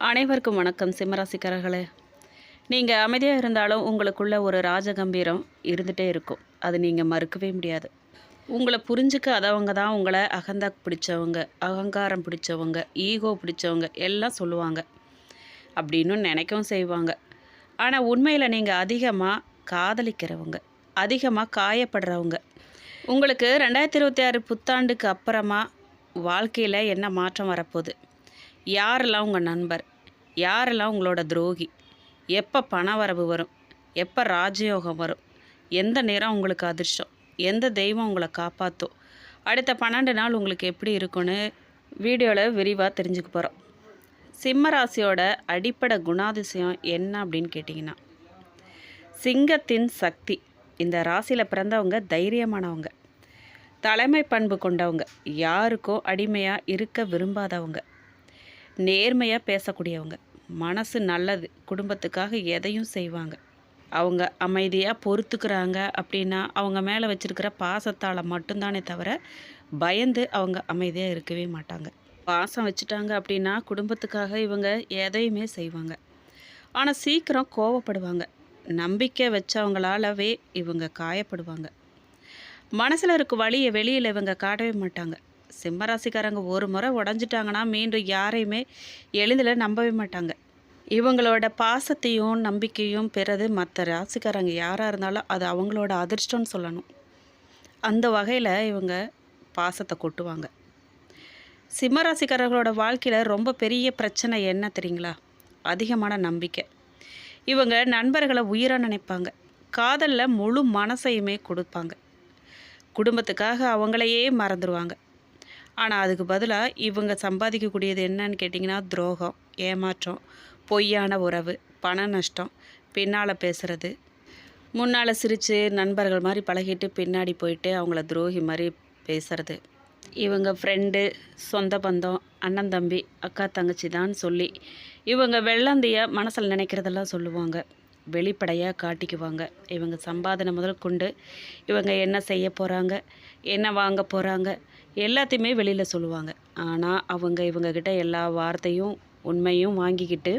அனைவருக்கும் வணக்கம். சிம்மராசிக்காரர்களே, நீங்கள் அமைதியாக இருந்தாலும் உங்களுக்குள்ள ஒரு ராஜகம்பீரம் இருந்துகிட்டே இருக்கும். அது நீங்கள் மறுக்கவே முடியாது. உங்களை புரிஞ்சுக்காதவங்க தான் உங்களை அகந்தா பிடிச்சவங்க, அகங்காரம் பிடிச்சவங்க, ஈகோ பிடிச்சவங்க எல்லாம் சொல்லுவாங்க அப்படின்னு நினைக்கவும் செய்வாங்க. ஆனால் உண்மையில் நீங்கள் அதிகமாக காதலிக்கிறவங்க, அதிகமாக காயப்படுறவங்க. உங்களுக்கு 2026 புத்தாண்டுக்கு அப்புறமா வாழ்க்கையில் என்ன மாற்றம் வரப்போகுது? யாரெல்லாம் உங்கள் நண்பர், யாரெல்லாம் உங்களோட துரோகி, எப்போ பண வரவு வரும், எப்போ ராஜயோகம் வரும், எந்த நேரம் உங்களுக்கு அதிர்ஷ்டம், எந்த தெய்வம் உங்களை காப்பாற்றும், அடுத்த 12 நாள் உங்களுக்கு எப்படி இருக்குன்னு வீடியோவில் விரிவாக தெரிஞ்சுக்க போகிறோம். சிம்ம ராசியோட அடிப்படை குணாதிசயம் என்ன அப்படின்னு கேட்டிங்கன்னா, சிங்கத்தின் சக்தி. இந்த ராசியில் பிறந்தவங்க தைரியமானவங்க, தலைமை பண்பு கொண்டவங்க, யாருக்கும் அடிமையாக இருக்க விரும்பாதவங்க, நேர்மையாக பேசக்கூடியவங்க, மனசு நல்லது, குடும்பத்துக்காக எதையும் செய்வாங்க. அவங்க அமைதியாக பொறுத்துக்கிறாங்க அப்படின்னா அவங்க மேலே வச்சுருக்கிற பாசத்தால் மட்டும்தானே தவிர பயந்து அவங்க அமைதியாக இருக்கவே மாட்டாங்க. பாசம் வச்சுட்டாங்க அப்படின்னா குடும்பத்துக்காக இவங்க எதையுமே செய்வாங்க. ஆனால் சீக்கிரம் கோவப்படுவாங்க. நம்பிக்கை வச்சவங்களாலவே இவங்க காயப்படுவாங்க. மனசில் இருக்க வழியை வெளியில் இவங்க காட்டவே மாட்டாங்க. சிம்மராசிக்காரங்க ஒரு முறை உடஞ்சிட்டாங்கன்னா மீண்டும் யாரையுமே எளிதில் நம்பவே மாட்டாங்க. இவங்களோட பாசத்தையும் நம்பிக்கையும் பெறது மற்ற ராசிக்காரங்க யாராக இருந்தாலும் அது அவங்களோட அதிர்ஷ்டம்னு சொல்லணும். அந்த வகையில் இவங்க பாசத்தை கொட்டுவாங்க. சிம்மராசிக்காரர்களோட வாழ்க்கையில் ரொம்ப பெரிய பிரச்சனை என்ன தெரியுங்களா? அதிகமான நம்பிக்கை. இவங்க நண்பர்களை உயிராக நினைப்பாங்க. காதலில் முழு மனசையுமே கொடுப்பாங்க. குடும்பத்துக்காக அவங்களையே மறந்துடுவாங்க. ஆனால் அதுக்கு பதிலாக இவங்க சம்பாதிக்கக்கூடியது என்னன்னு கேட்டிங்கன்னா, துரோகம், ஏமாற்றம், பொய்யான உறவு, பண நஷ்டம், பின்னால் பேசுகிறது, முன்னால் சிரித்து நண்பர்கள் மாதிரி பழகிட்டு பின்னாடி போயிட்டு அவங்கள துரோகி மாதிரி பேசுறது. இவங்க ஃப்ரெண்டு, சொந்த பந்தம், அண்ணன் தம்பி, அக்கா தங்கச்சி தான் சொல்லி இவங்க வெள்ளந்தியாக மனசில் நினைக்கிறதெல்லாம் சொல்லுவாங்க. வெளிப்படையாக காட்டிக்குவாங்க. இவங்க சம்பாதனை முதல் கொண்டு இவங்க என்ன செய்ய போகிறாங்க, என்ன வாங்க போகிறாங்க எல்லாத்தையுமே வெளியில் சொல்லுவாங்க. ஆனால் இவங்கக்கிட்ட எல்லா வார்த்தையும் உண்மையும் வாங்கிக்கிட்டு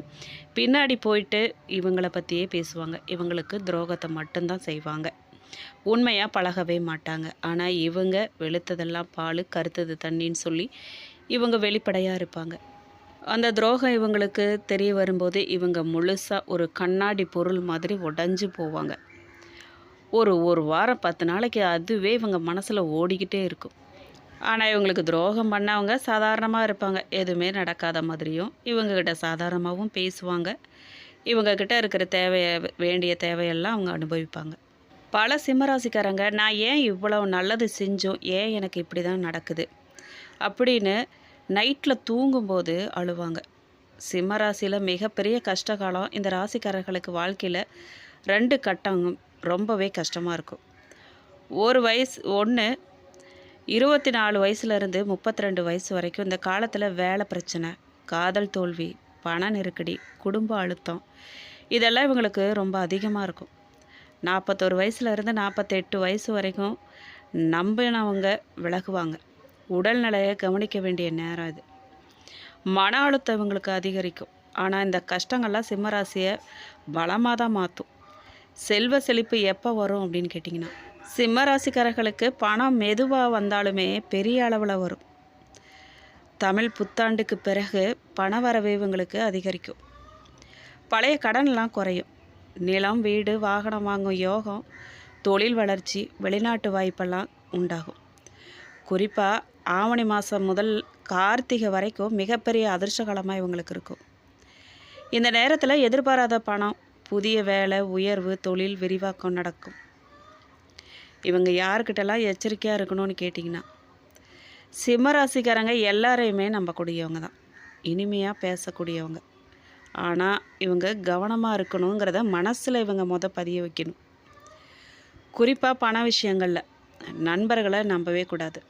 பின்னாடி போயிட்டு இவங்களை பற்றியே பேசுவாங்க. இவங்களுக்கு துரோகத்தை மட்டும்தான் செய்வாங்க. உண்மையாக பழகவே மாட்டாங்க. ஆனால் இவங்க வெளுத்ததெல்லாம் பால், கருத்தது தண்ணின்னு சொல்லி இவங்க வெளிப்படையாக இருப்பாங்க. அந்த துரோகம் இவங்களுக்கு தெரிய வரும்போது இவங்க முழுசாக ஒரு கண்ணாடி பொருள் மாதிரி உடஞ்சி போவாங்க. ஒரு வாரம் 10 நாளைக்கு அதுவே இவங்க மனசில் ஓடிக்கிட்டே இருக்கும். ஆனால் இவங்களுக்கு துரோகம் பண்ணவங்க சாதாரணமாக இருப்பாங்க. எதுவுமே நடக்காத மாதிரியும் இவங்கக்கிட்ட சாதாரணமாகவும் பேசுவாங்க. இவங்கக்கிட்ட இருக்கிற வேண்டிய தேவையெல்லாம் அவங்க அனுபவிப்பாங்க. பல சிம்மராசிக்காரங்க நான் ஏன் இவ்வளோ நல்லது செஞ்சும் ஏன் எனக்கு இப்படி தான் நடக்குது அப்படின்னு நைட்டில் தூங்கும்போது அழுவாங்க. சிம்மராசியில் மிகப்பெரிய கஷ்டகாலம் இந்த ராசிக்காரர்களுக்கு வாழ்க்கையில் 2 கட்டம் ரொம்பவே கஷ்டமாக இருக்கும். ஒரு வயசு 24 வயசுலேருந்து 32 வயசு வரைக்கும் இந்த காலத்தில் வேலை பிரச்சனை, காதல் தோல்வி, பண நெருக்கடி, குடும்ப அழுத்தம் இதெல்லாம் இவங்களுக்கு ரொம்ப அதிகமாக இருக்கும். 41 வயசுலேருந்து 48 வயசு வரைக்கும் நம்பினவங்க விலகுவாங்க. உடல்நிலையை கவனிக்க வேண்டிய நேரம் இது. மன அழுத்தம் இவங்களுக்கு அதிகரிக்கும். ஆனால் இந்த கஷ்டங்கள்லாம் சிம்மராசியை பலமாக தான் மாற்றும். செல்வ செழிப்பு எப்போ வரும் அப்படின்னு கேட்டிங்கன்னா, சிம்மராசிக்காரர்களுக்கு பணம் மெதுவாக வந்தாலுமே பெரிய அளவில் வரும். தமிழ் புத்தாண்டுக்கு பிறகு பண வரவு இவங்களுக்கு அதிகரிக்கும். பழைய கடன்லாம் குறையும். நிலம், வீடு, வாகனம் வாங்கும் யோகம், தொழில் வளர்ச்சி, வெளிநாட்டு வாய்ப்பெல்லாம் உண்டாகும். குறிப்பாக ஆவணி மாதம் முதல் கார்த்திகை வரைக்கும் மிகப்பெரிய அதிர்ஷ்டகாலமாக இவங்களுக்கு இருக்கும். இந்த நேரத்தில் எதிர்பாராத பணம், புதிய வேலை, உயர்வு, தொழில் விரிவாக்கம் நடக்கும். இவங்க யாருக்கிட்டலாம் எச்சரிக்கையாக இருக்கணும்னு கேட்டிங்கன்னா, சிம்மராசிக்காரங்க எல்லாரையுமே நம்பக்கூடியவங்க தான், இனிமையாக பேசக்கூடியவங்க. ஆனால் இவங்க கவனமாக இருக்கணுங்கிறத மனசில் இவங்க பதிய வைக்கணும். குறிப்பாக பண விஷயங்களில் நண்பர்களை நம்பவே கூடாது.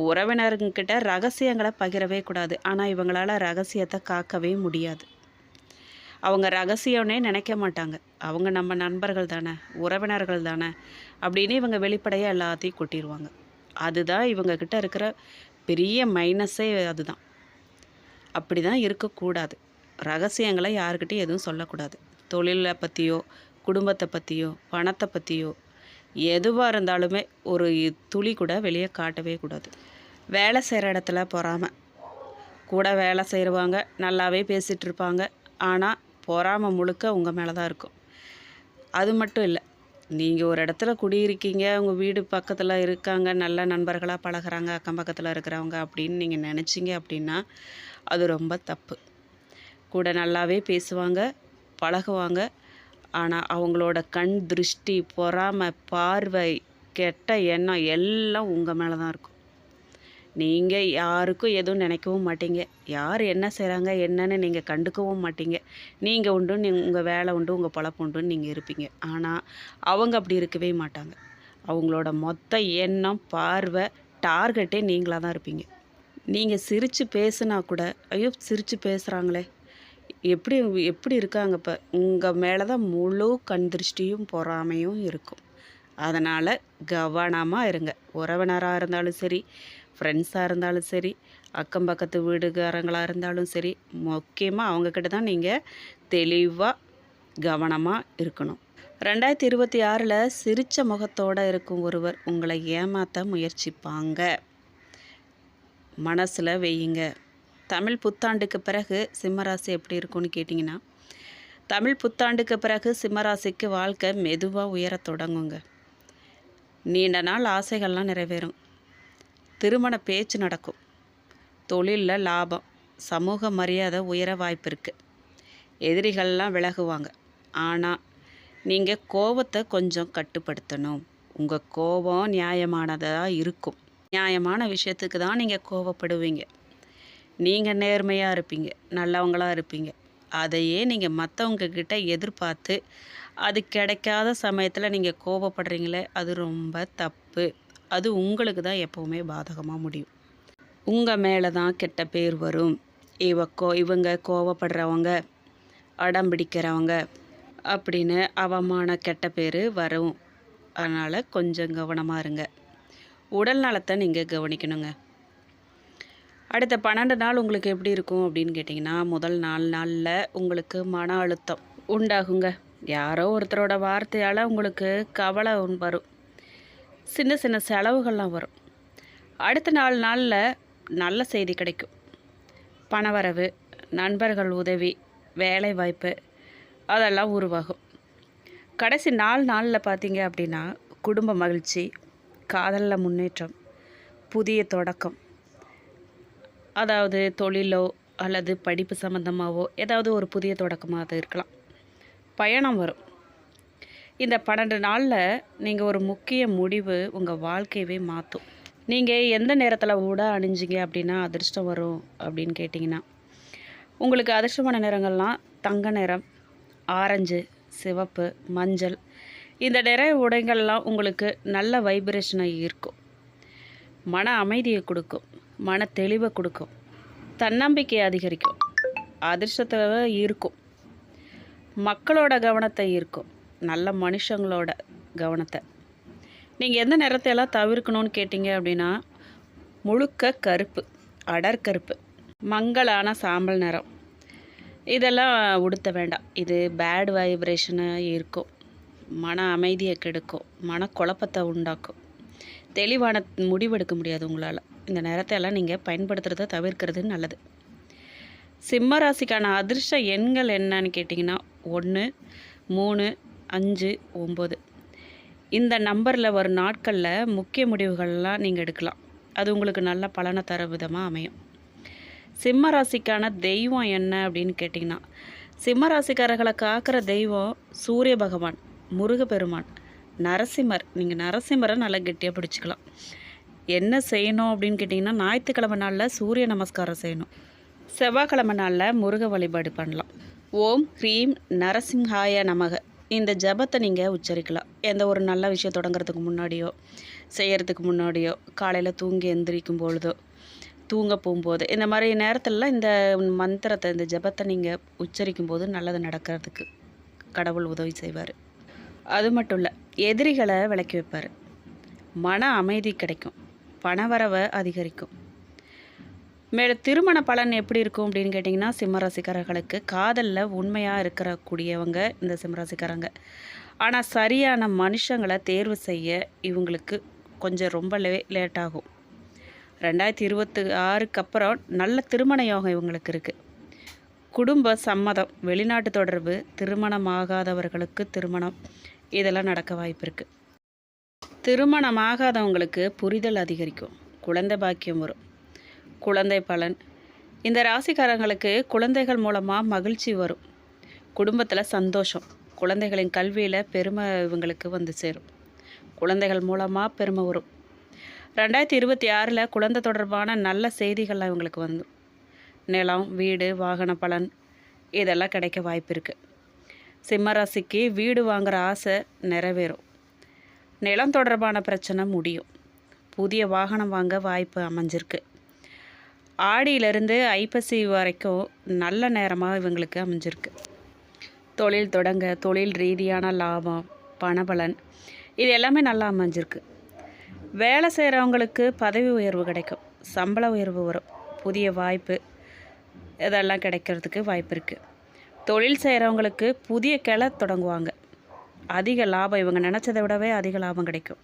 உறவினர்கிட்ட ரகசியங்களை பகிரவே கூடாது. ஆனால் இவங்களால் ரகசியத்தை காக்கவே முடியாது. அவங்க ரகசியம்னே நினைக்க மாட்டாங்க. அவங்க நம்ம நண்பர்கள் தானே, உறவினர்கள் தானே அப்படின்னு இவங்க வெளிப்படையாக எல்லாத்தையும் கொட்டிடுவாங்க. அதுதான் இவங்கக்கிட்ட இருக்கிற பெரிய மைனஸே அதுதான். அப்படி தான் இருக்கக்கூடாது. ரகசியங்களை யாருக்கிட்டையும் எதுவும் சொல்லக்கூடாது. தொழிலை பற்றியோ, குடும்பத்தை பற்றியோ, பணத்தை பற்றியோ எதுவாக இருந்தாலுமே ஒரு துளி கூட வெளியே காட்டவே கூடாது. வேலை செய்கிற இடத்துல பொறாமை. கூட வேலை செய்கிறவங்க நல்லாவே பேசிகிட்டு இருப்பாங்க. ஆனால் பொறாமை முழுக்க உங்கள் மேலே தான் இருக்கும். அது மட்டும் இல்லை, நீங்கள் ஒரு இடத்துல குடியிருக்கீங்க, உங்கள் வீடு பக்கத்தில் இருக்காங்க, நல்ல நண்பர்களாக பழகுறாங்க, அக்கம் பக்கத்தில் இருக்கிறவங்க அப்படின்னு நீங்கள் நினச்சிங்க அப்படின்னா அது ரொம்ப தப்பு. கூட நல்லாவே பேசுவாங்க, பழகுவாங்க. ஆனால் அவங்களோட கண் திருஷ்டி, பொறாமை, பார்வை, கெட்ட எண்ணம் எல்லாம் உங்கள் மேலே தான் இருக்கும். நீங்கள் யாருக்கும் எதுவும் நினைக்கவும் மாட்டீங்க. யார் என்ன செய்கிறாங்க என்னன்னு நீங்கள் கண்டுக்கவும் மாட்டீங்க. நீங்கள் உண்டு, உங்கள் வேலை உண்டு, உங்கள் பொழப்பு உண்டுன்னு நீங்கள் இருப்பீங்க. ஆனால் அவங்க அப்படி இருக்கவே மாட்டாங்க. அவங்களோட மொத்த எண்ணம், பார்வை, டார்கெட்டே நீங்களாக தான் இருப்பீங்க. நீங்கள் சிரித்து பேசுனா கூட, ஐயோ சிரித்து பேசுகிறாங்களே, எப்படி எப்படி இருக்காங்க இப்போ, உங்கள் மேலே தான் முழு கண் திருஷ்டியும் பொறாமையும் இருக்கும். அதனால் கவனமாக இருங்க. உறவினராக இருந்தாலும் சரி, ஃப்ரெண்ட்ஸாக இருந்தாலும் சரி, அக்கம் பக்கத்து வீடுகாரங்களாக இருந்தாலும் சரி, முக்கியமாக அவங்கக்கிட்ட தான் நீங்கள் தெளிவாக கவனமாக இருக்கணும். 2026 சிரித்த முகத்தோடு இருக்கும் ஒருவர் உங்களை ஏமாற்ற முயற்சிப்பாங்க. மனசில் வையுங்க. தமிழ் புத்தாண்டுக்கு பிறகு சிம்மராசி எப்படி இருக்கும்னு கேட்டிங்கன்னா, தமிழ் புத்தாண்டுக்கு பிறகு சிம்மராசிக்கு வாழ்க்கை மெதுவாக உயரத் தொடங்குங்க. நீண்ட நாள் ஆசைகள்லாம் நிறைவேறும். திருமண பேச்சு நடக்கும். தொழிலில் லாபம், சமூக மரியாதை உயர வாய்ப்பு இருக்குது. எதிரிகள்லாம் விலகுவாங்க. ஆனால் நீங்கள் கோபத்தை கொஞ்சம் கட்டுப்படுத்தணும். உங்கள் கோபம் நியாயமானதாக இருக்கும். நியாயமான விஷயத்துக்கு தான் நீங்கள் கோபப்படுவீங்க. நீங்கள் நேர்மையாக இருப்பீங்க, நல்லவங்களாக இருப்பீங்க. அதையே நீங்கள் மற்றவங்கக்கிட்ட எதிர்பார்த்து அது கிடைக்காத சமயத்தில் நீங்கள் கோபப்படுறீங்களே, அது ரொம்ப தப்பு. அது உங்களுக்கு தான் எப்போவுமே பாதகமாக முடியும். உங்கள் மேலே தான் கெட்ட பேர் வரும். இவங்க கோபப்படுறவங்க, அடம் பிடிக்கிறவங்க அப்படின்னு அவமான கெட்ட பேர் வரும். அதனால் கொஞ்சம் கவனமாக இருங்க. உடல் நலத்தை நீங்கள் கவனிக்கணுங்க. அடுத்த 12 நாள் உங்களுக்கு எப்படி இருக்கும் அப்படின்னு கேட்டிங்கன்னா, முதல் 4 நாளில் உங்களுக்கு மன அழுத்தம் உண்டாகுங்க. யாரோ ஒருத்தரோட வார்த்தையால் உங்களுக்கு கவலை வரும். சின்ன சின்ன செலவுகள்லாம் வரும். அடுத்த 4 நாளில் நல்ல செய்தி கிடைக்கும். பணவரவு, நண்பர்கள் உதவி, வேலை வாய்ப்பு அதெல்லாம் உருவாகும். கடைசி 4 நாளில் பார்த்தீங்க அப்படின்னா, குடும்ப மகிழ்ச்சி, காதலில் முன்னேற்றம், புதிய தொடக்கம், அதாவது தொழிலோ அல்லது படிப்பு சம்மந்தமாகவோ ஏதாவது ஒரு புதிய தொடக்கமாக அது இருக்கலாம். பயணம் வரும். இந்த 12 நாளில் நீங்கள் ஒரு முக்கிய முடிவு உங்கள் வாழ்க்கையவே மாற்றும். நீங்கள் எந்த நேரத்தில் ஊட அணிஞ்சிங்க அப்படின்னா அதிர்ஷ்டம் வரும் அப்படின்னு கேட்டிங்கன்னா, உங்களுக்கு அதிர்ஷ்டமான நிறங்கள்லாம் தங்க நிறம், ஆரஞ்சு, சிவப்பு, மஞ்சள். இந்த நிற உடைகள்லாம் உங்களுக்கு நல்ல வைப்ரேஷனை ஈர்க்கும். மன அமைதியை கொடுக்கும், மன தெளிவை கொடுக்கும், தன்னம்பிக்கையை அதிகரிக்கும், அதிர்ஷ்டத்தை ஈர்க்கும், மக்களோட கவனத்தை ஈர்க்கும், நல்ல மனுஷங்களோட கவனத்தை. நீங்கள் எந்த நிறத்தையெல்லாம் தவிர்க்கணும்னு கேட்டிங்க அப்படின்னா, முழுக்க கருப்பு, அடற்கருப்பு, மங்கலான சாம்பல் நிறம் இதெல்லாம் உடுத்த வேண்டாம். இது பேட் வைப்ரேஷனை ஈர்க்கும், மன அமைதியை கெடுக்கும், மனக்குழப்பத்தை உண்டாக்கும், தெளிவான முடிவெடுக்க முடியாது உங்களால். இந்த நேரத்தையெல்லாம் நீங்கள் பயன்படுத்துகிறத தவிர்க்கிறது நல்லது. சிம்ம ராசிக்கான அதிர்ஷ்ட எண்கள் என்னன்னு கேட்டிங்கன்னா, 1, 3, 5, 9. இந்த நம்பரில் வரும் நாட்களில் முக்கிய முடிவுகள்லாம் நீங்கள் எடுக்கலாம். அது உங்களுக்கு நல்ல பலனை தர விதமாக அமையும். சிம்ம ராசிக்கான தெய்வம் என்ன அப்படின்னு கேட்டிங்கன்னா, சிம்ம ராசிக்காரர்களை காக்கிற தெய்வம் சூரிய பகவான், முருகப்பெருமான், நரசிம்மர். நீங்கள் நரசிம்மரை நல்லா கெட்டியாக பிடிச்சிக்கலாம். என்ன செய்யணும் அப்படின்னு கேட்டிங்கன்னா, ஞாயிற்றுக்கிழமை நாளில் சூரிய நமஸ்காரம் செய்யணும். செவ்வாய்க்கிழமை நாளில் முருக வழிபாடு பண்ணலாம். ஓம் ஹ்ரீம் நரசிம்ஹாய நமக இந்த ஜபத்தை நீங்கள் உச்சரிக்கலாம். எந்த ஒரு நல்ல விஷயம் தொடங்குறதுக்கு முன்னாடியோ, செய்கிறதுக்கு முன்னாடியோ, காலையில் தூங்கி எந்திரிக்கும் பொழுதோ, தூங்க போகும்போது, இந்த மாதிரி நேரத்திலலாம் இந்த மந்திரத்தை, இந்த ஜபத்தை நீங்கள் உச்சரிக்கும் போது நல்லது நடக்கிறதுக்கு கடவுள் உதவி செய்வார். அது மட்டும் இல்லை, எதிரிகளை விலக்கி வைப்பார். மன அமைதி கிடைக்கும், பணவரவை அதிகரிக்கும், திருமண பலன் எப்படி இருக்கும் அப்படின்னு கேட்டிங்கன்னா, சிம்மராசிக்காரர்களுக்கு காதலில் உண்மையாக இருக்கக்கூடியவங்க இந்த சிம்மராசிக்காரங்க. ஆனால் சரியான மனுஷங்களை தேர்வு செய்ய இவங்களுக்கு கொஞ்சம் ரொம்ப லேட் ஆகும். 2026க்கு அப்புறம் நல்ல திருமண யோகம் இவங்களுக்கு இருக்குது. குடும்ப சம்மதம், வெளிநாட்டு தொடர்பு, திருமணமாகாதவர்களுக்கு திருமணம், இதெல்லாம் நடக்க வாய்ப்பு இருக்குது. திருமணமாகாதவங்களுக்கு புரிதல் அதிகரிக்கும், குழந்தை பாக்கியம் வரும், குழந்தை பலன். இந்த ராசிக்காரங்களுக்கு குழந்தைகள் மூலமாக மகிழ்ச்சி வரும், குடும்பத்தில் சந்தோஷம், குழந்தைகளின் கல்வியில் பெருமை இவங்களுக்கு வந்து சேரும், குழந்தைகள் மூலமாக பெருமை வரும். 2026ல் குழந்தை தொடர்பான நல்ல செய்திகள்லாம் இவங்களுக்கு வந்து நிலம், வீடு, வாகன பலன் இதெல்லாம் கிடைக்க வாய்ப்பு இருக்குது. சிம்மராசிக்கு வீடு வாங்குகிற ஆசை நிறைவேறும், நிலம் தொடர்பான பிரச்சனை முடியும், புதிய வாகனம் வாங்க வாய்ப்பு அமைஞ்சிருக்கு. ஆடியிலிருந்து ஐப்பசி வரைக்கும் நல்ல நேரமாக இவங்களுக்கு அமைஞ்சிருக்கு. தொழில் தொடங்க, தொழில் ரீதியான லாபம், பணபலன் இது எல்லாமே நல்லா அமைஞ்சிருக்கு. வேலை செய்கிறவங்களுக்கு பதவி உயர்வு கிடைக்கும், சம்பள உயர்வு வரும், புதிய வாய்ப்பு இதெல்லாம் கிடைக்கிறதுக்கு வாய்ப்பு இருக்குது. தொழில் செய்கிறவங்களுக்கு புதிய கிளை தொடங்குவாங்க, அதிக லாபம், இவங்க நினச்சதை விடவே அதிக லாபம் கிடைக்கும்.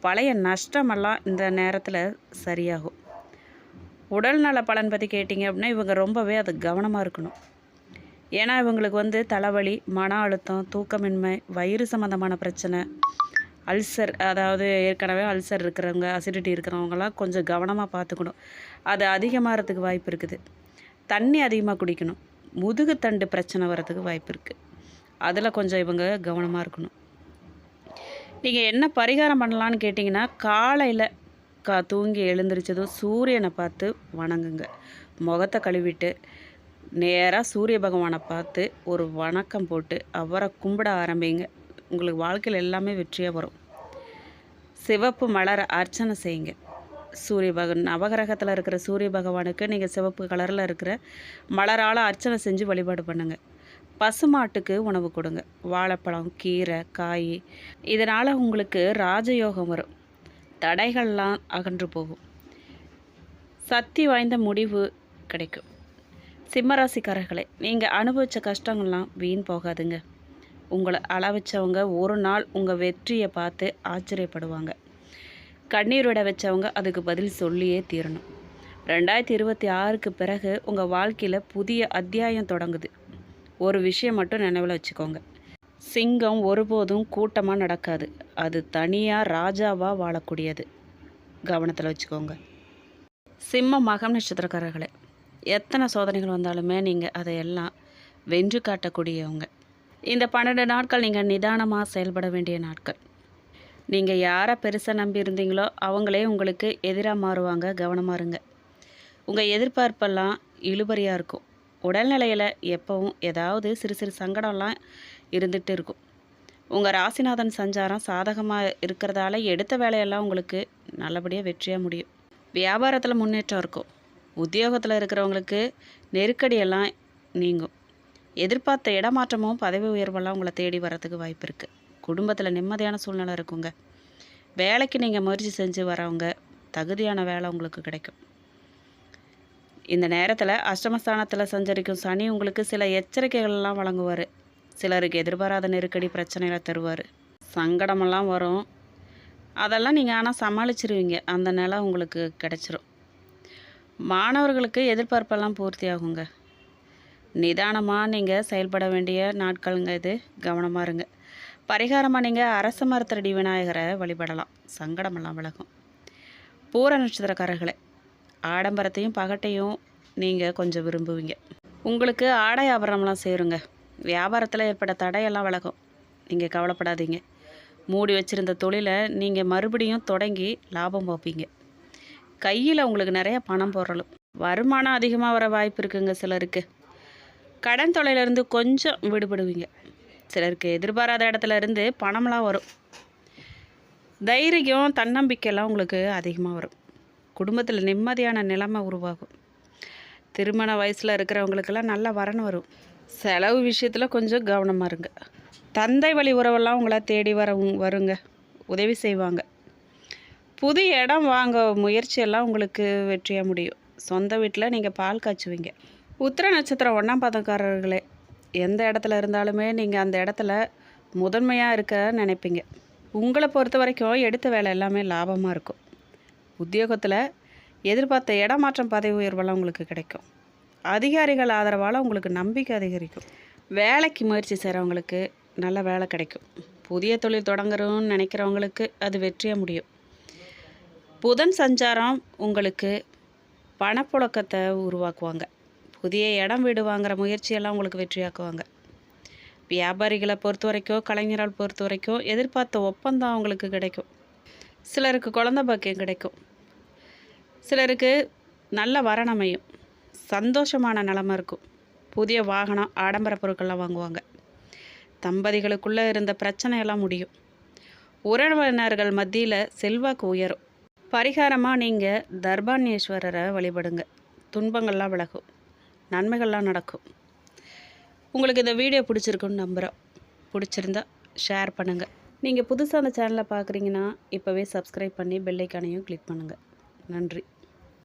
பழைய நஷ்டமெல்லாம் இந்த நேரத்தில் சரியாகும். உடல் நல பலன் பற்றி கேட்டிங்க அப்படின்னா இவங்க ரொம்பவே அது கவனமாக இருக்கணும். ஏன்னா இவங்களுக்கு வந்து தலைவலி, மன அழுத்தம், தூக்கமின்மை, வயிறு சம்மந்தமான பிரச்சனை, அல்சர், அதாவது ஏற்கனவே அல்சர் இருக்கிறவங்க, அசிடிட்டி இருக்கிறவங்கலாம் கொஞ்சம் கவனமாக பார்த்துக்கணும். அது அதிகமாகிறதுக்கு வாய்ப்பு இருக்குது. தண்ணி அதிகமாக குடிக்கணும், முதுகு தண்டு பிரச்சனை வர்றதுக்கு வாய்ப்பு இருக்குது. அதில் கொஞ்சம் இவங்க கவனமாக இருக்கணும். நீங்கள் என்ன பரிகாரம் பண்ணலான்னு கேட்டிங்கன்னா, காலையில் தூங்கி எழுந்திரிச்சதும் சூரியனை பார்த்து வணங்குங்க. முகத்தை கழுவிட்டு நேராக சூரிய பகவானை பார்த்து ஒரு வணக்கம் போட்டு அவரை கும்பிட ஆரம்பிங்க. உங்களுக்கு வாழ்க்கையில் எல்லாமே வெற்றியாக வரும். சிவப்பு மலரை அர்ச்சனை செய்யுங்க. நவகிரகத்தில் இருக்கிற சூரிய பகவானுக்கு நீங்கள் சிவப்பு கலரில் இருக்கிற மலரால் அர்ச்சனை செஞ்சு வழிபாடு பண்ணுங்கள். பசுமாட்டுக்கு உணவு கொடுங்க. வாழைப்பழம், கீரை, காய் இதனால் உங்களுக்கு ராஜயோகம் வரும், தடைகள்லாம் அகன்று போகும், சக்தி வாய்ந்த முடிவு கிடைக்கும். சிம்மராசிக்காரர்களே, நீங்கள் அனுபவித்த கஷ்டங்கள்லாம் வீண் போகாதுங்க. உங்களை அளவச்சவங்க ஒரு நாள் உங்கள் வெற்றியை பார்த்து ஆச்சரியப்படுவாங்க. கண்ணீர் விட வச்சவங்க அதுக்கு பதில் சொல்லியே தீரணும். 2026க்கு பிறகு உங்கள் வாழ்க்கையில் புதிய அத்தியாயம் தொடங்குது. ஒரு விஷயம் மட்டும் நினைவில் வச்சுக்கோங்க, சிங்கம் ஒருபோதும் கூட்டமாக நடக்காது, அது தனியாக ராஜாவாக வாழக்கூடியது. கவனத்தில் வச்சுக்கோங்க. சிம்ம மகம் நட்சத்திரக்காரர்களே, எத்தனை சோதனைகள் வந்தாலுமே நீங்கள் அதையெல்லாம் வென்று காட்டக்கூடியவங்க. இந்த 12 நாட்கள் நீங்கள் நிதானமாக செயல்பட வேண்டிய நாட்கள். நீங்கள் யாரை பெருசாக நம்பி இருந்தீங்களோ அவங்களே உங்களுக்கு எதிராக மாறுவாங்க, கவனமாக இருங்க. உங்கள் எதிர்பார்ப்பெல்லாம் இழுபறியாக இருக்கும். உடல்நிலையில் எப்பவும் ஏதாவது சிறு சிறு சங்கடம்லாம் இருந்துகிட்டு இருக்கும். உங்கள் ராசிநாதன் சஞ்சாரம் சாதகமாக இருக்கிறதால எடுத்த வேலையெல்லாம் உங்களுக்கு நல்லபடியாக வெற்றியாக முடியும். வியாபாரத்தில் முன்னேற்றம் இருக்கும். உத்தியோகத்தில் இருக்கிறவங்களுக்கு நெருக்கடியெல்லாம் நீங்கும். எதிர்பார்த்த இடமாற்றமும் பதவி உயர்வெல்லாம் உங்களை தேடி வரத்துக்கு வாய்ப்பு இருக்குது. குடும்பத்தில் நிம்மதியான சூழ்நிலை இருக்குங்க. வேலைக்கு நீங்கள் முயற்சி செஞ்சு வரவங்க தகுதியான வேலை உங்களுக்கு கிடைக்கும். இந்த நேரத்தில் அஷ்டமஸ்தானத்தில் சஞ்சரிக்கும் சனி உங்களுக்கு சில எச்சரிக்கைகள்லாம் வழங்குவார். சிலருக்கு எதிர்பாராத நெருக்கடி பிரச்சனைகளை தருவார். சங்கடமெல்லாம் வரும், அதெல்லாம் நீங்கள் ஆனால் சமாளிச்சிருவீங்க. அந்த நிலை உங்களுக்கு கிடைச்சிரும். மாணவர்களுக்கு எதிர்பார்ப்பெல்லாம் பூர்த்தி ஆகுங்க. நிதானமாக நீங்கள் செயல்பட வேண்டிய நாட்களுங்க இது, கவனமாக இருங்க. பரிகாரமாக நீங்கள் அரச மரத்தடி விநாயகரை வழிபடலாம், சங்கடமெல்லாம் விலகும். பூர நட்சத்திரக்காரர்களே, ஆடம்பரத்தையும் பகட்டையும் நீங்கள் கொஞ்சம் விரும்புவீங்க. உங்களுக்கு ஆடை ஆபரணம்லாம் சேருங்க. வியாபாரத்தில் ஏற்பட்ட தடையெல்லாம் விலகும், நீங்கள் கவலைப்படாதீங்க. மூடி வச்சுருந்த தொழிலை நீங்கள் மறுபடியும் தொடங்கி லாபம் பார்ப்பீங்க. கையில் உங்களுக்கு நிறைய பணம் பொருளும், வருமானம் அதிகமாக வர வாய்ப்பு இருக்குங்க. சிலருக்கு கடன் தொலைலேருந்து கொஞ்சம் விடுபடுவீங்க. சிலருக்கு எதிர்பாராத இடத்துல இருந்து பணம்லாம் வரும். தைரியம், தன்னம்பிக்கைலாம் உங்களுக்கு அதிகமாக வரும். குடும்பத்தில் நிம்மதியான நிலைமை உருவாகும். திருமண வயசில் இருக்கிறவங்களுக்கெல்லாம் நல்ல வரன் வரும். செலவு விஷயத்தில் கொஞ்சம் கவனமாக இருங்க. தந்தை வழி உறவெல்லாம் உங்களை தேடி வருங்க, உதவி செய்வாங்க. புது இடம் வாங்க முயற்சியெல்லாம் உங்களுக்கு வெற்றியாக முடியும். சொந்த வீட்டில் நீங்கள் பால் காய்ச்சுவீங்க. உத்திர நட்சத்திரம் 1ஆம் பாதக்காரர்களே, எந்த இடத்துல இருந்தாலுமே நீங்கள் அந்த இடத்துல முதன்மையாக இருக்க நினைப்பீங்க. உங்களை பொறுத்த வரைக்கும் எடுத்த வேலை எல்லாமே லாபமாக இருக்கும். உத்தியோகத்தில் எதிர்பார்த்த இடமாற்றம், பதவி உயர்வெல்லாம் உங்களுக்கு கிடைக்கும். அதிகாரிகள் ஆதரவால் உங்களுக்கு நம்பிக்கை அதிகரிக்கும். வேலைக்கு முயற்சி செய்கிறவங்களுக்கு நல்ல வேலை கிடைக்கும். புதிய தொழில் தொடங்குறோன்னு நினைக்கிறவங்களுக்கு அது வெற்றியாக முடியும். புதன் சஞ்சாரம் உங்களுக்கு பணப்புழக்கத்தை உருவாக்குவாங்க. புதிய இடம் வீடு வாங்குகிற முயற்சியெல்லாம் உங்களுக்கு வெற்றியாக்குவாங்க. வியாபாரிகளை பொறுத்த வரைக்கும், கலைஞர்கள் பொறுத்த வரைக்கும் எதிர்பார்த்த ஒப்பந்தம் அவங்களுக்கு கிடைக்கும். சிலருக்கு குழந்தை பாக்கியம் கிடைக்கும். சிலருக்கு நல்ல வரன் அமையும். சந்தோஷமான நிலமை இருக்கும். புதிய வாகனம், ஆடம்பர பொருட்கள்லாம் வாங்குவாங்க. தம்பதிகளுக்குள்ளே இருந்த பிரச்சனையெல்லாம் முடியும். உறவினர்கள் மத்தியில் செல்வாக்கு உயரும். பரிகாரமாக நீங்கள் தர்பானேஸ்வரரை வழிபடுங்க. துன்பங்கள்லாம் விலகும், நன்மைகள்லாம் நடக்கும். உங்களுக்கு இந்த வீடியோ பிடிச்சிருக்குன்னு நம்புகிறோம். பிடிச்சிருந்தா ஷேர் பண்ணுங்கள். நீங்கள் புதுசாக அந்த சேனலை பார்க்குறீங்கன்னா இப்போவே சப்ஸ்கிரைப் பண்ணி பெல் ஐக்கானையும் கிளிக் பண்ணுங்கள். நன்றி.